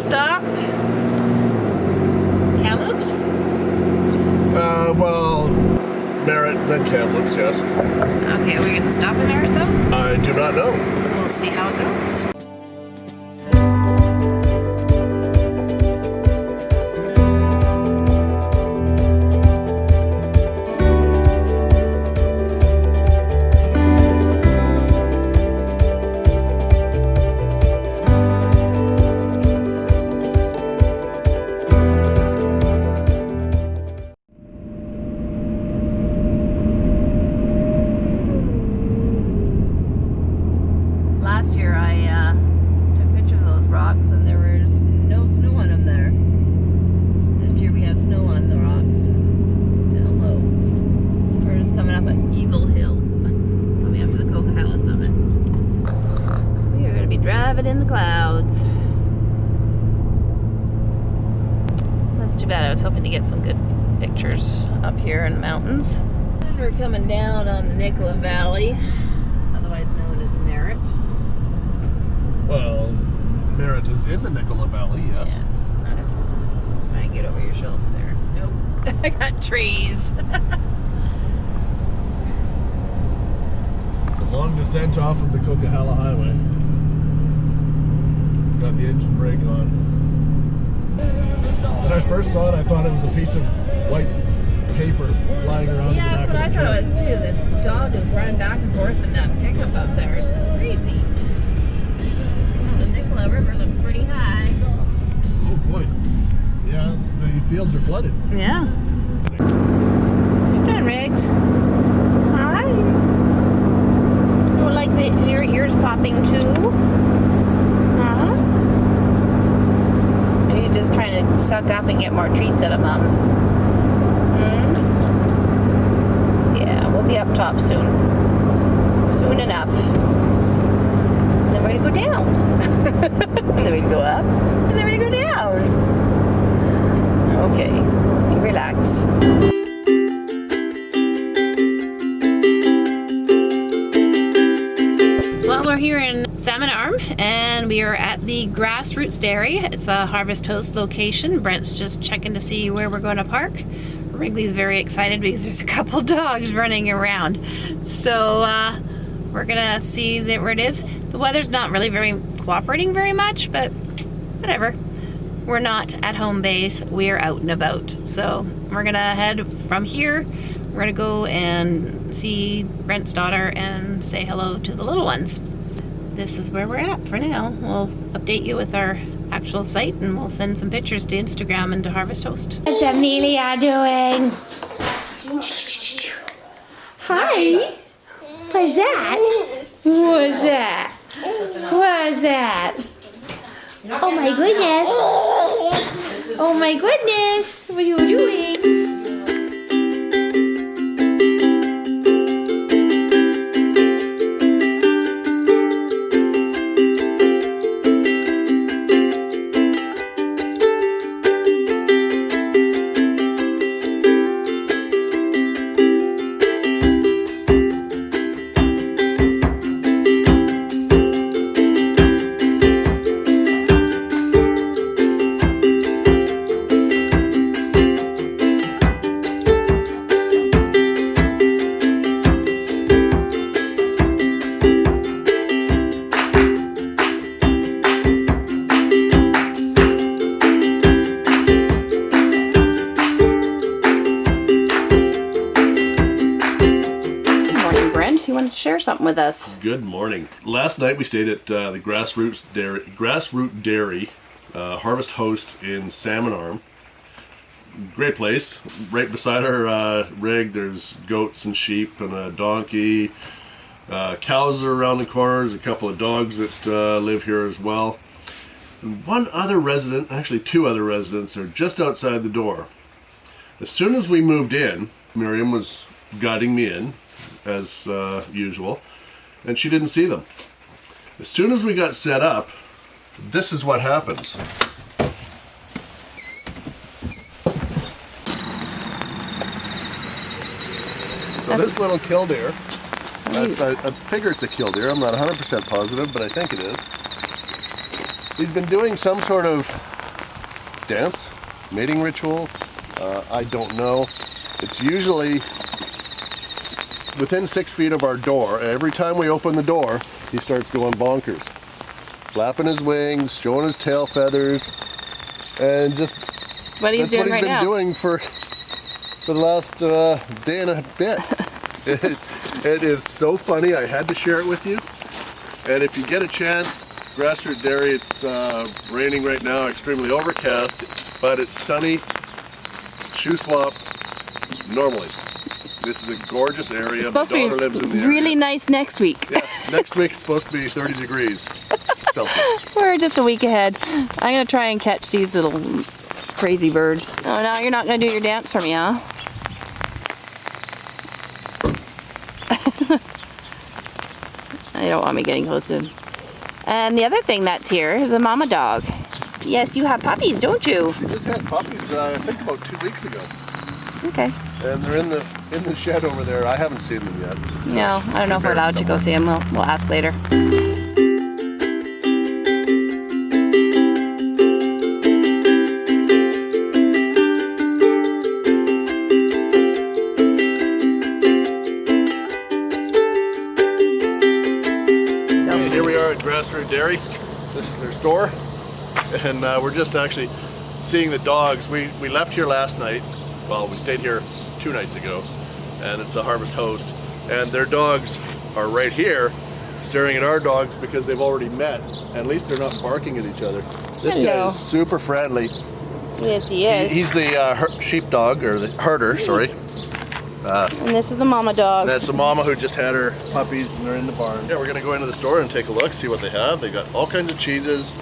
stop? Kamloops? Well, Merritt, then Kamloops, yes. Okay, are we gonna stop in Merritt though? I do not know. We'll see how it goes. Last year I took pictures of those rocks and there was no snow on them there. This year we have snow on the rocks down low. We're just coming up an Evil Hill, coming up to the Coquihalla summit. We are going to be driving in the clouds. That's too bad. I was hoping to get some good pictures up here in the mountains. And we're coming down on the Nicola Valley, otherwise known as Merritt. Well, Merritt is in the Nicola Valley, yes. Yes. Try and get over your shoulder there. Nope. I got trees. It's a long descent off of the Coquihalla Highway. Got the engine brake on. When I first saw it, I thought it was a piece of white paper flying around Yeah, in the that's what I back thought of it was too. This dog is running back and forth in that pickup up there. It's just crazy. Oh, the Nicola River looks pretty high. Oh boy. Yeah, the fields are flooded. Yeah. What you doing, Riggs? Hi. You don't like your ears popping too? Huh? Are you just trying to suck up and get more treats out of Mom? Yeah, we'll be up top soon. Soon enough. And then we're gonna go down. And then we go up. And then we're gonna go down. Okay, you relax. Well, we're here in Salmon Arm and we are at the Grassroots Dairy. It's a Harvest Toast location. Brent's just checking to see where we're going to park. Wrigley's very excited because there's a couple dogs running around. So we're gonna see where it is. The weather's not really cooperating very much, but whatever. We're not at home base, we're out and about. So we're gonna head from here. We're gonna go and see Brent's daughter and say hello to the little ones. This is where we're at for now. We'll update you with our actual site and we'll send some pictures to Instagram and to Harvest Toast. What's Amelia doing? Hi. What's that? What's that? What's that? Oh my goodness. Oh my goodness. What are you doing? Share something with us. Good morning. Last night we stayed at the Grassroot Dairy Harvest Host in Salmon Arm. Great place. Right beside our rig there's goats and sheep and a donkey. Cows are around the corners, a couple of dogs that live here as well. And one other resident, actually two other residents, are just outside the door. As soon as we moved in, Miriam was guiding me in as usual, and she didn't see them. As soon as we got set up, this is what happens. So this little killdeer, I figure it's a killdeer, I'm not 100% positive, but I think it is. He's been doing some sort of dance, mating ritual. I don't know. It's usually within 6 feet of our door. Every time we open the door, he starts going bonkers. Flapping his wings, showing his tail feathers, and just What he's doing right now. that's what he's been doing for the last day and a bit. It is so funny. I had to share it with you. And if you get a chance, Grassroot Dairy, it's raining right now, extremely overcast, but it's sunny. Shuswap normally. This is a gorgeous area. It's supposed My daughter to lives in the be really area. nice next week. Yeah, next week it's supposed to be 30 degrees Celsius. We're just a week ahead. I'm gonna try and catch these little crazy birds. Oh, now you're not gonna do your dance for me, huh? You don't want me getting close to him. And the other thing that's here is a mama dog. Yes, you have puppies, don't you? We just had puppies, I think about 2 weeks ago. Okay. And they're in the shed over there. I haven't seen them yet. No, I don't know if we're allowed to go see them. We'll ask later. Here we are at Grassroot Dairy. This is their store. And we're just actually seeing the dogs. We left here last night. Well, we stayed here 2 nights ago. And it's a Harvest Host. And their dogs are right here staring at our dogs because they've already met. And at least they're not barking at each other. This guy Hello. is super friendly. Yes, he is. He's the sheepdog, or the herder, sorry. And this is the mama dog. That's the mama who just had her puppies and they're in the barn. Yeah, we're gonna go into the store and take a look, see what they have. They got all kinds of cheeses,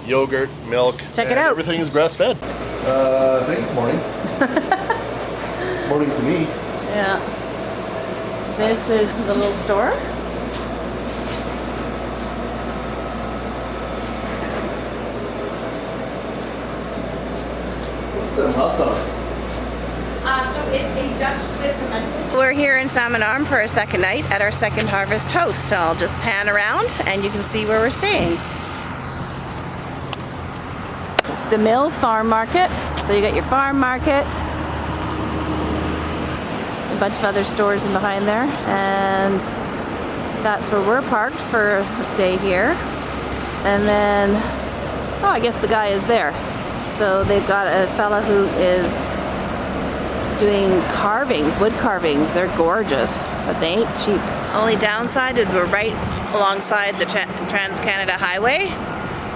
yogurt, milk. Check it out. Everything is grass fed. I think it's morning. Morning to me. Yeah. This is the little store. What's the hot dog? So it's a Dutch Swiss cemented. We're here in Salmon Arm for a second night at our second Harvest Host. I'll just pan around and you can see where we're staying. It's DeMille's Farm Market. So you got your farm market, a bunch of other stores in behind there, and that's where we're parked for a stay here. And then, oh, I guess the guy is there. So they've got a fella who is doing carvings, wood carvings. They're gorgeous, but they ain't cheap. Only downside is we're right alongside the Trans-Canada Highway,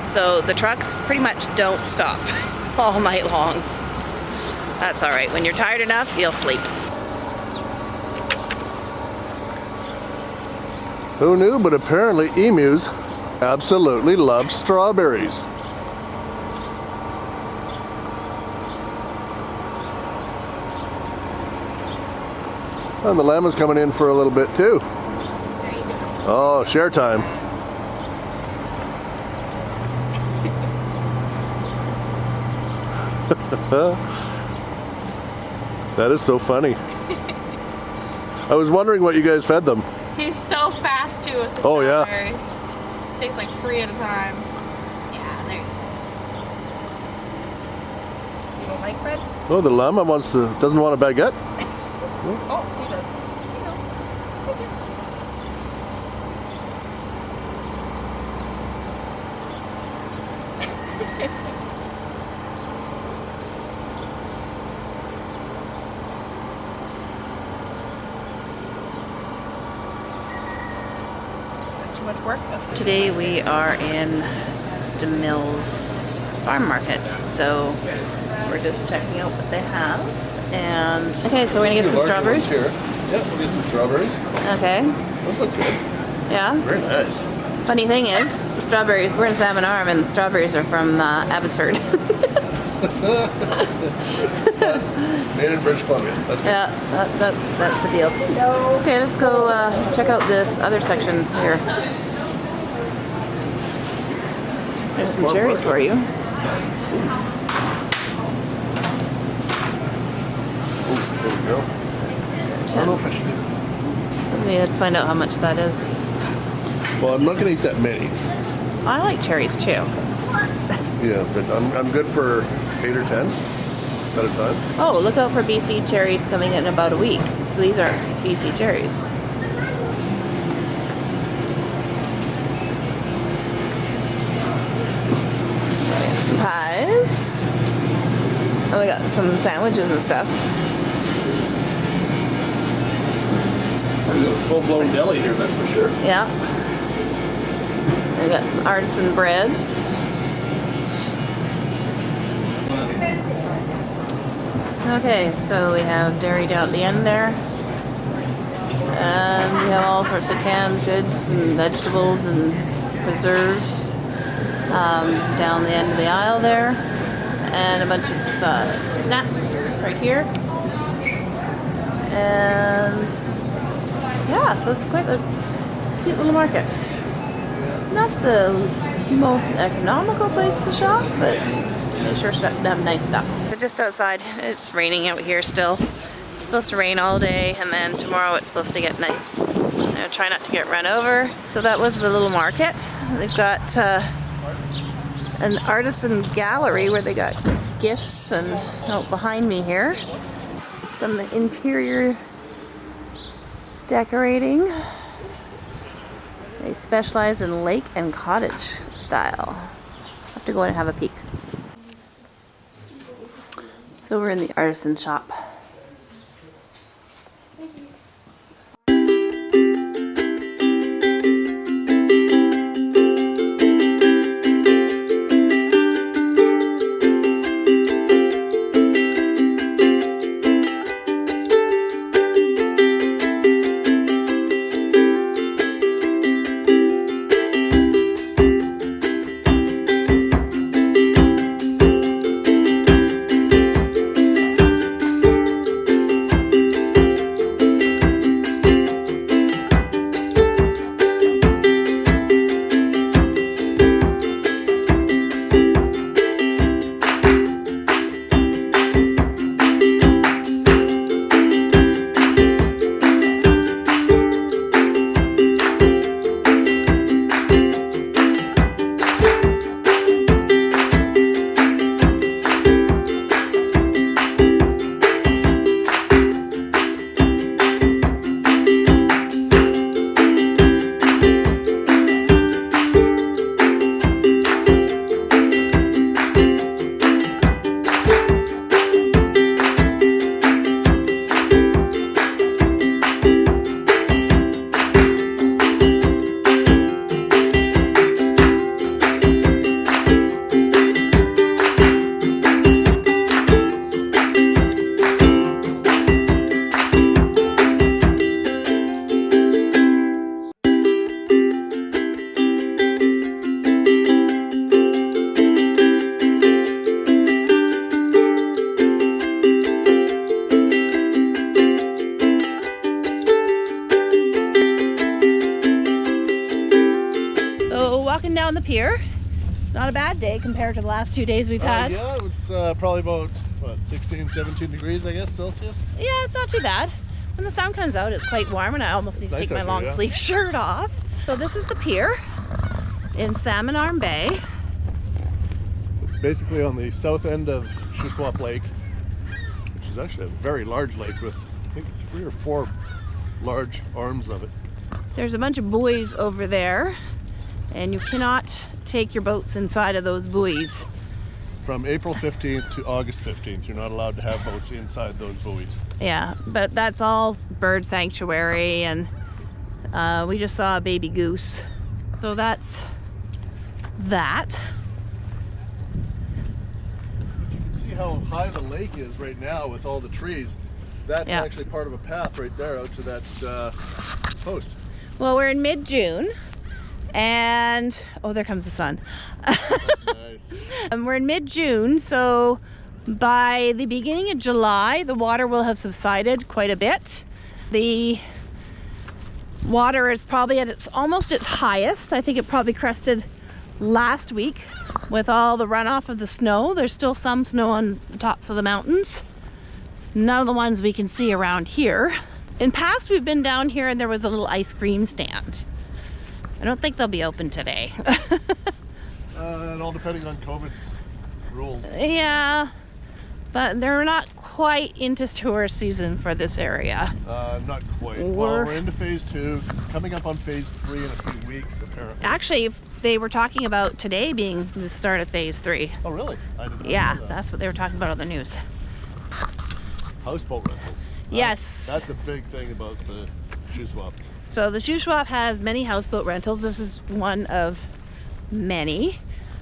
so the trucks pretty much don't stop all night long. That's all right. When you're tired enough, you'll sleep. Who knew, but apparently emus absolutely love strawberries. And the llama's coming in for a little bit too. Oh, share time. That is so funny. I was wondering what you guys fed them. He's so fast too with the Oh, yeah. strawberries. Takes like 3 at a time. Yeah, there you don't like bread? Oh, the llama doesn't want a baguette. Oh, he does. Too much work? Today we are in DeMille's Farm Market, so we're just checking out what they have. And okay, so we're gonna get some strawberries. Here. Yeah, we'll get some strawberries. Okay. Those look good. Yeah. Very nice. Funny thing is, the strawberries. We're in Salmon Arm, and the strawberries are from Abbotsford. Made in British Columbia. That's good. Yeah, that's the deal. Okay, let's go check out this other section here. There's some cherries for you. There we go. I don't know if I should do. We had to find out how much that is. Well, I'm not going to eat that many. I like cherries too. Yeah, but I'm good for 8 or 10 at a time. Oh, look out for BC cherries coming in about a week. So these are BC cherries. Some pies. Oh, we got some sandwiches and stuff. Full-blown deli here, that's for sure. Yeah. We got some artisan breads. Okay, so we have dairy down at the end there. And we have all sorts of canned goods and vegetables and preserves down the end of the aisle there. And a bunch of snacks right here. And yeah, so it's quite a cute little market. Not the most economical place to shop, but they sure have nice stuff. But just outside, it's raining out here still. It's supposed to rain all day, and then tomorrow it's supposed to get nice. I'm gonna try not to get run over. So that was the little market. They've got an artisan gallery where they got gifts, and behind me here, some interior decorating. They specialize in lake and cottage style. I'll have to go in and have a peek. So we're in the artisan shop. Walking down the pier. It's not a bad day compared to the last 2 days we've had. Yeah, it's probably about, what, 16, 17 degrees, I guess, Celsius? Yeah, it's not too bad. When the sun comes out, it's quite warm, and I almost need to take my long sleeve shirt off. So this is the pier in Salmon Arm Bay. It's basically on the south end of Shuswap Lake, which is actually a very large lake with, I think it's 3 or 4 large arms of it. There's a bunch of buoys over there, and you cannot take your boats inside of those buoys. From April 15th to August 15th, you're not allowed to have boats inside those buoys. Yeah, but that's all bird sanctuary, and we just saw a baby goose. So that's that. You can see how high the lake is right now with all the trees. That's actually part of a path right there out to that post. Well, we're in mid-June, and oh, there comes the sun. Nice. We're in mid-June, so by the beginning of July, the water will have subsided quite a bit. The water is probably at almost its highest. I think it probably crested last week with all the runoff of the snow. There's still some snow on the tops of the mountains. None of the ones we can see around here. In past, we've been down here and there was a little ice cream stand. I don't think they'll be open today. In all depending on COVID's rules. Yeah, but they're not quite into tourist season for this area. Not quite. Well, we're into phase 2, coming up on phase 3 in a few weeks, apparently. Actually, they were talking about today being the start of phase 3. Oh, really? I didn't know Yeah, that. that's what they were talking about on the news. Houseboat rentals. Yes. That's a big thing about the Shuswap. So the Shuswap has many houseboat rentals. This is one of many.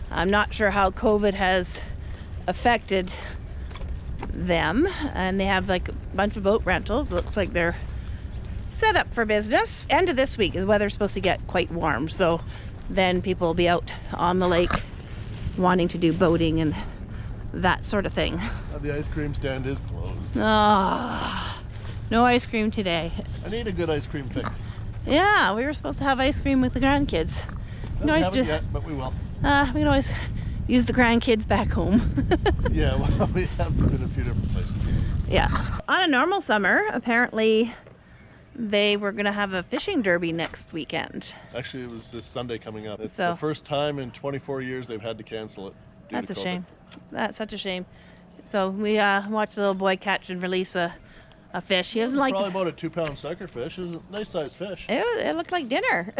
I'm not sure how COVID has affected them, and they have like a bunch of boat rentals. Looks like they're set up for business. End of this week, the weather's supposed to get quite warm, so then people will be out on the lake wanting to do boating and that sort of thing. The ice cream stand is closed. Oh, no ice cream today. I need a good ice cream fix. Yeah, we were supposed to have ice cream with the grandkids. We haven't yet, but we will. We can always use the grandkids back home. Yeah, well, we have been in a few different places. Yeah. On a normal summer, apparently they were going to have a fishing derby next weekend. Actually, it was this Sunday coming up. It's So- the first time in 24 years they've had to cancel it. That's a shame. That's such a shame. So we watched the little boy catch and release a fish. He doesn't like. Probably about a 2-pound sucker fish. It was a nice sized fish. It looked like dinner.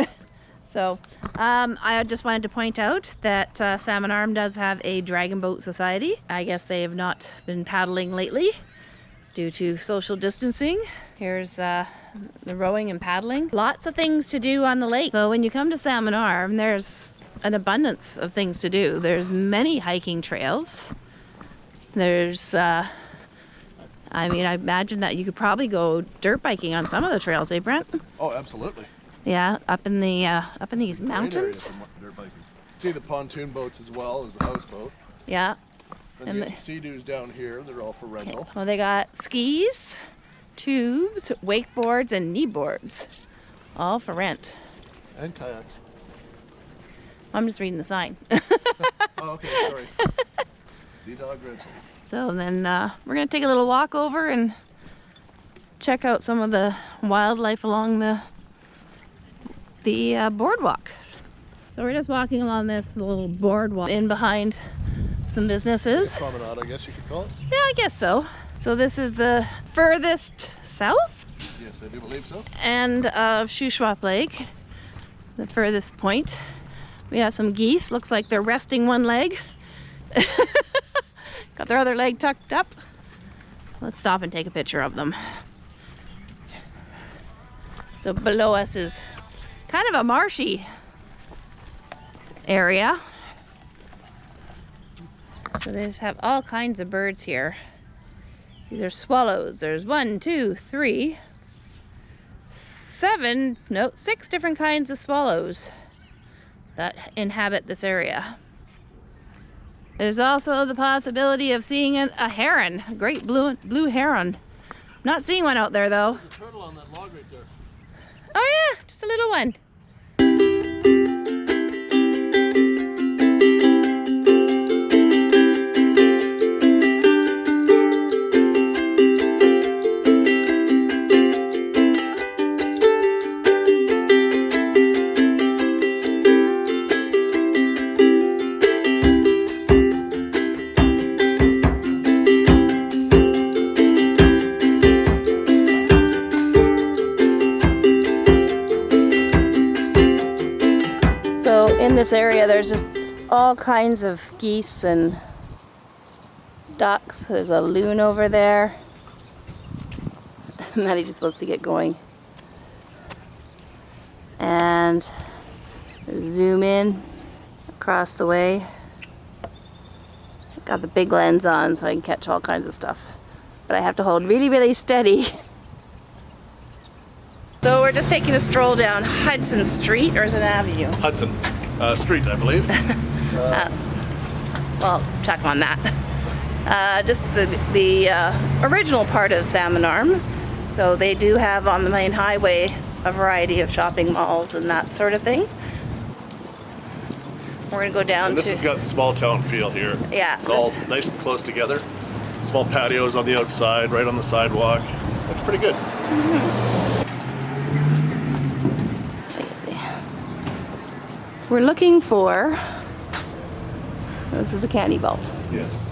So I just wanted to point out that Salmon Arm does have a dragon boat society. I guess they have not been paddling lately due to social distancing. Here's the rowing and paddling. Lots of things to do on the lake. So when you come to Salmon Arm, there's an abundance of things to do. There's many hiking trails. There's I imagine that you could probably go dirt biking on some of the trails, eh, Brent? Oh, absolutely. Yeah, up in these Great area mountains. for dirt biking. See the pontoon boats as well as the houseboat. Yeah. And And the Sea-Doos down here, they're all for rental. Well, they got skis, tubes, wakeboards, and kneeboards, all for rent. And kayaks. I'm just reading the sign. Oh, okay, sorry. Sea Dog Rental. So then we're gonna take a little walk over and check out some of the wildlife along the boardwalk. So we're just walking along this little boardwalk in behind some businesses. Promenade, I guess you could call it. Yeah, I guess so. So this is the furthest south Yes, I do believe so. end of Shuswap Lake, the furthest point. We have some geese. Looks like they're resting one leg. Got their other leg tucked up. Let's stop and take a picture of them. So below us is kind of a marshy area. So they just have all kinds of birds here. These are swallows. There's 6 different kinds of swallows that inhabit this area. There's also the possibility of seeing a heron, a great blue heron. Not seeing one out there though. There's a turtle on that log right there. Oh yeah, just a little one. In this area there's just all kinds of geese and ducks. There's a loon over there. Maddie just wants to get going. And zoom in across the way. Got the big lens on so I can catch all kinds of stuff. But I have to hold really, really steady. So we're just taking a stroll down Hudson Street, or is it Avenue? Hudson Street, I believe. Well, check on that. Just the original part of Salmon Arm. So they do have on the main highway a variety of shopping malls and that sort of thing. We're gonna go down And this has got the small town feel here. Yeah. It's all nice and close together. Small patios on the outside, right on the sidewalk. Looks pretty good. We're looking for This is the candy vault. Yes.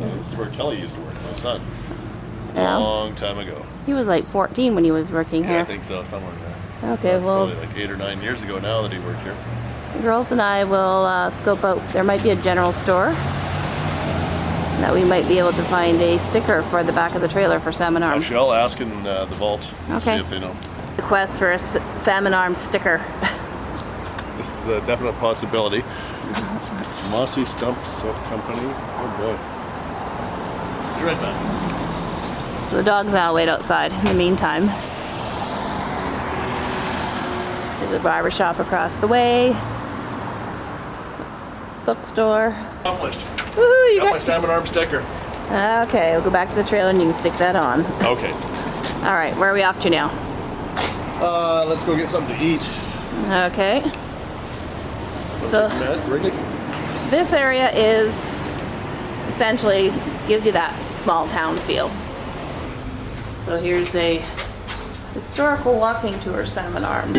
This is where Kelly used to work, my son. Yeah. Long time ago. He was like 14 when he was working Yeah, I here. think so, somewhere in there. Okay, That's well, probably like 8 or 9 years ago now that he worked here. the girls and I will scope out. There might be a general store that we might be able to find a sticker for the back of the trailer for Salmon Arm. Actually, I'll ask in the vault. Okay. See if they know. Request for a Salmon Arm sticker. This is a definite possibility. Mossy Stump Soap Company. Oh boy. Be right back. So the dogs now wait outside in the meantime. There's a barber shop across the way. Bookstore. Accomplished. Woohoo, you Got my got... Salmon Arm sticker. Okay, we'll go back to the trailer and you can stick that on. Okay. All right, where are we off to now? Let's go get something to eat. Okay. So Matt, Wrigley? this area is essentially gives you that small town feel. So here's a historical walking tour, Salmon Arm.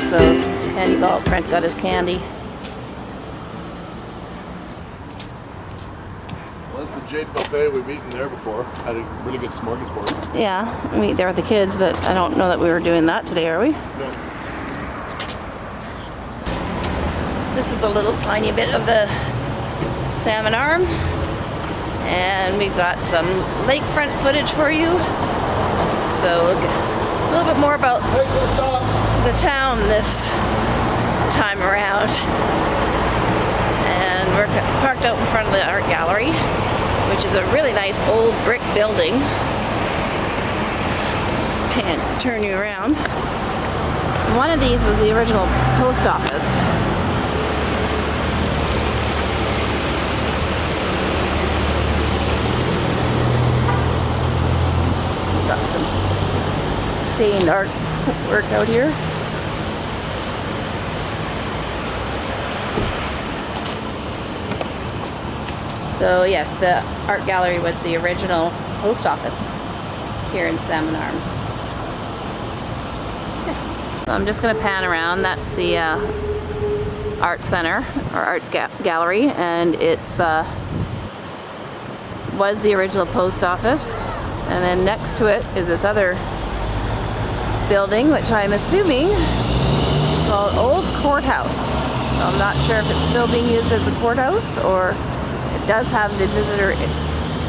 So candy vault, Brent got his candy. Well, that's the Jade Buffet. We've eaten there before. Had a really good smorgasbord. Yeah, we ate there with the kids, but I don't know that we were doing that today, are we? No. This is a little tiny bit of the Salmon Arm. And we've got some lakefront footage for you. So a little bit more about Hey, go stop. the town this time around. And we're parked out in front of the art gallery, which is a really nice old brick building. Just turn you around. One of these was the original post office. Got some stained art work out here. So yes, the art gallery was the original post office here in Salmon Arm. Yes. So I'm just going to pan around. That's the art center or arts gallery, and it's was the original post office. And then next to it is this other building, which I'm assuming is called Old Courthouse. So I'm not sure if it's still being used as a courthouse, or it does have the visitor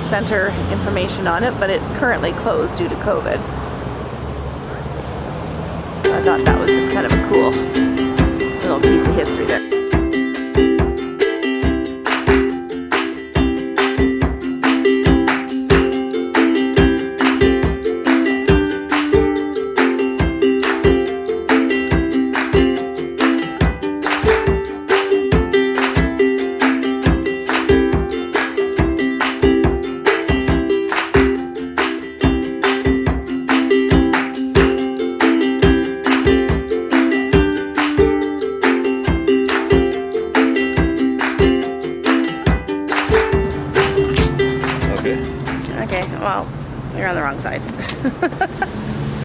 center information on it, but it's currently closed due to COVID. So I thought that was just kind of a cool little piece of history there. Okay, well, you're on the wrong side.